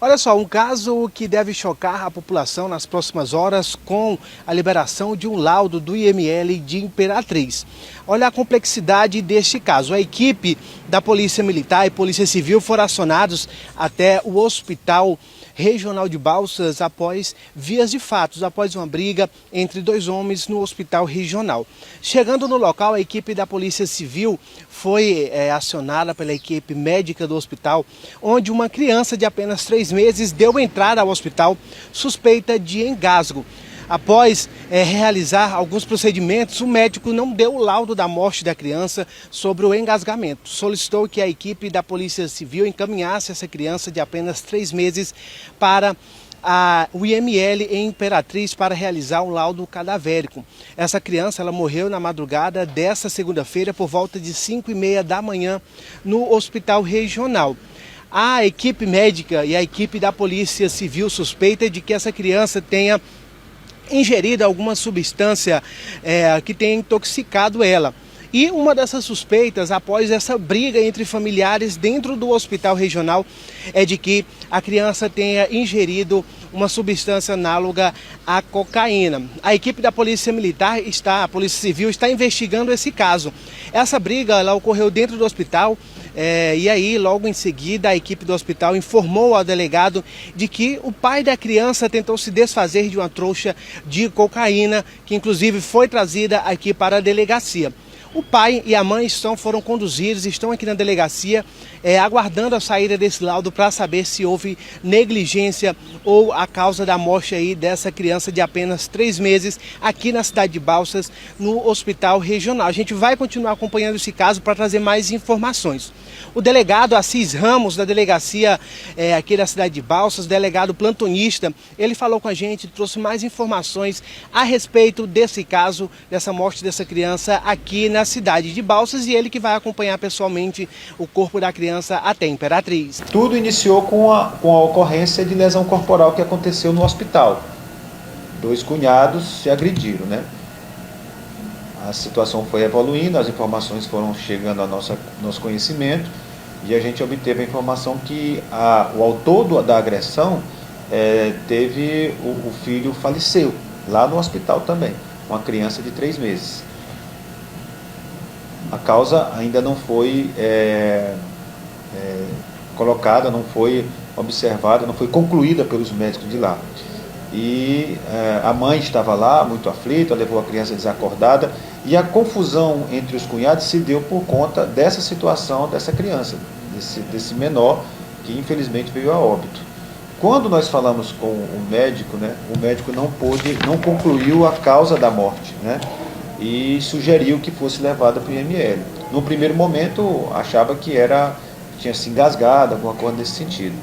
Olha só, um caso que deve chocar a população nas próximas horas com a liberação de um laudo do IML de Imperatriz. Olha a complexidade deste caso. A equipe da Polícia Militar e Polícia Civil foram acionados até o Hospital Regional de Balsas após vias de fatos, após uma briga entre dois homens no hospital regional. Chegando no local, a equipe da Polícia Civil foi acionada pela equipe médica do hospital, onde uma criança de apenas 3 meses deu entrada ao hospital suspeita de engasgo. Após realizar alguns procedimentos, o médico não deu o laudo da morte da criança sobre o engasgamento. Solicitou que a equipe da Polícia Civil encaminhasse essa criança de apenas 3 meses para o IML em Imperatriz para realizar um laudo cadavérico. Essa criança ela morreu na madrugada desta segunda-feira por volta de 5h30 da manhã no Hospital Regional. A equipe médica e a equipe da Polícia Civil suspeita de que essa criança tenha ingerido alguma substância que tenha intoxicado ela. E uma dessas suspeitas, após essa briga entre familiares dentro do hospital regional, é de que a criança tenha ingerido uma substância análoga à cocaína. A equipe da Polícia Militar a Polícia Civil está investigando esse caso. Essa briga ela ocorreu dentro do hospital. E aí, logo em seguida, a equipe do hospital informou ao delegado de que o pai da criança tentou se desfazer de uma trouxa de cocaína, que inclusive foi trazida aqui para a delegacia. O pai e a mãe foram conduzidos, estão aqui na delegacia, aguardando a saída desse laudo para saber se houve negligência ou a causa da morte aí dessa criança de apenas 3 meses aqui na cidade de Balsas, no hospital regional. A gente vai continuar acompanhando esse caso para trazer mais informações. O delegado Assis Ramos, da delegacia aqui da cidade de Balsas, delegado plantonista, ele falou com a gente, trouxe mais informações a respeito desse caso, dessa morte dessa criança aqui na cidade de Balsas, e ele que vai acompanhar pessoalmente o corpo da criança até Imperatriz. Tudo iniciou com a ocorrência de lesão corporal que aconteceu no hospital. 2 cunhados se agrediram, né? A situação foi evoluindo, as informações foram chegando ao nosso conhecimento e a gente obteve a informação que o autor da agressão teve o filho faleceu lá no hospital também, uma criança de 3 meses. A causa ainda não foi colocada, não foi observada, não foi concluída pelos médicos de lá. E a mãe estava lá, muito aflita, levou a criança desacordada, e a confusão entre os cunhados se deu por conta dessa situação dessa criança, desse menor, que infelizmente veio a óbito. Quando nós falamos com o médico, né, o médico não concluiu a causa da morte, né, e sugeriu que fosse levada para o IML. No primeiro momento, achava que tinha se engasgado, alguma coisa nesse sentido.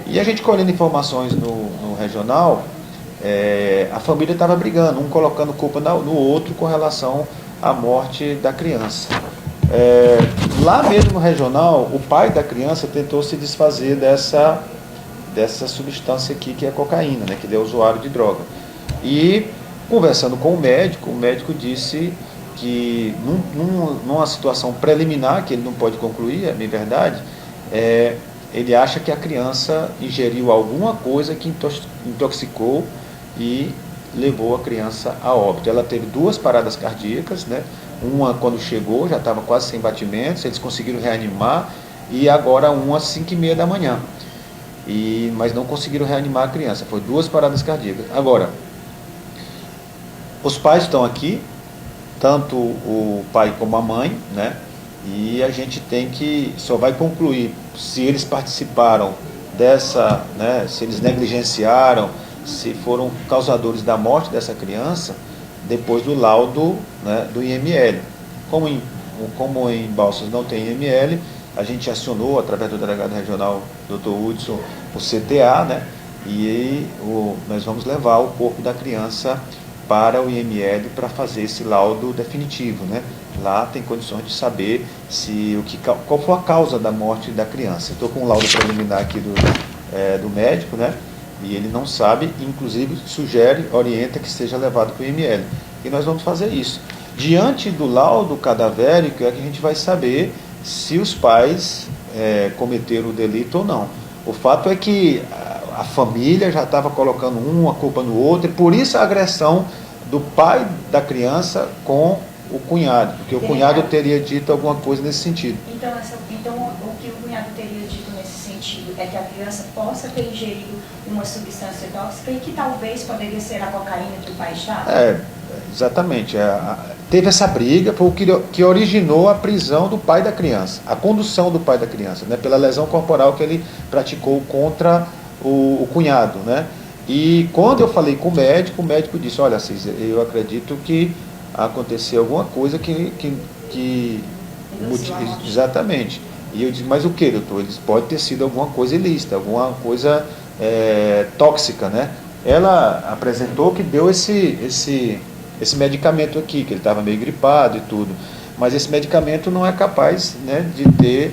E a gente colhendo informações no regional, a família estava brigando, um colocando culpa no outro com relação à morte da criança. Lá mesmo no regional, o pai da criança tentou se desfazer dessa substância aqui, que é a cocaína, né, que ele é usuário de droga. E conversando com o médico disse que numa situação preliminar, que ele não pode concluir, é bem verdade, ele acha que a criança ingeriu alguma coisa que intoxicou e levou a criança a óbito. Ela teve 2 paradas cardíacas, né? Uma quando chegou, já estava quase sem batimentos, eles conseguiram reanimar, e agora uma às 5h30 da manhã. Mas não conseguiram reanimar a criança, foi 2 paradas cardíacas. Agora, os pais estão aqui, tanto o pai como a mãe, né? E a gente só vai concluir se eles participaram dessa, né, se eles negligenciaram, se foram causadores da morte dessa criança, depois do laudo, né, do IML. Como em Balsas não tem IML, a gente acionou, através do delegado regional, Dr. Hudson, o CTA, né, e nós vamos levar o corpo da criança para o IML para fazer esse laudo definitivo, né? Lá tem condições de saber qual foi a causa da morte da criança. Estou com um laudo preliminar aqui do médico, né? E ele não sabe, inclusive orienta que seja levado para o IML. E nós vamos fazer isso. Diante do laudo cadavérico é que a gente vai saber se os pais cometeram o delito ou não. O fato é que a família já estava colocando a culpa no outro, e por isso a agressão do pai da criança com o cunhado, porque o cunhado teria dito alguma coisa nesse sentido. Então o que o cunhado teria dito nesse sentido é que a criança possa ter ingerido uma substância tóxica e que talvez poderia ser a cocaína que o pai estava? Exatamente. Teve essa briga, foi o que originou a prisão do pai da criança, a condução do pai da criança, né, pela lesão corporal que ele praticou contra o cunhado, né? E quando eu falei com o médico disse, olha, Císia, eu acredito que aconteceu alguma coisa exatamente. E eu disse, mas o que, doutor? Eles pode ter sido alguma coisa ilícita, alguma coisa tóxica, né? Ela apresentou que deu esse medicamento aqui, que ele estava meio gripado e tudo, mas esse medicamento não é capaz, né, de ter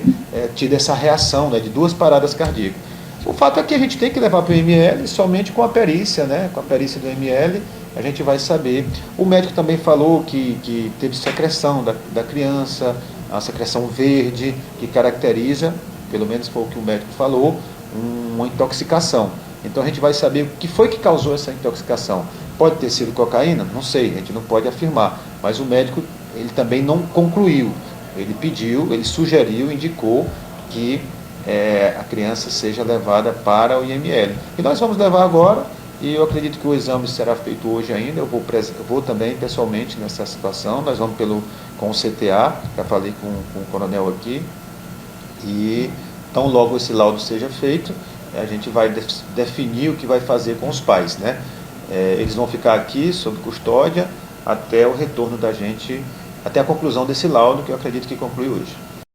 tido essa reação, né, de 2 paradas cardíacas. O fato é que a gente tem que levar para o IML somente com a perícia, né, com a perícia do IML, a gente vai saber. O médico também falou que teve secreção da criança, a secreção verde, que caracteriza, pelo menos foi o que o médico falou, uma intoxicação. Então a gente vai saber o que foi que causou essa intoxicação. Pode ter sido cocaína? Não sei, a gente não pode afirmar. Mas o médico, ele também não concluiu. Ele pediu, ele sugeriu, indicou que a criança seja levada para o IML. E nós vamos levar agora, e eu acredito que o exame será feito hoje ainda. Eu vou também pessoalmente nessa situação. Nós vamos com o CTA, já falei com o coronel aqui. E então logo esse laudo seja feito, a gente vai definir o que vai fazer com os pais, né? Eles vão ficar aqui sob custódia até o retorno da gente, até a conclusão desse laudo, que eu acredito que conclui hoje.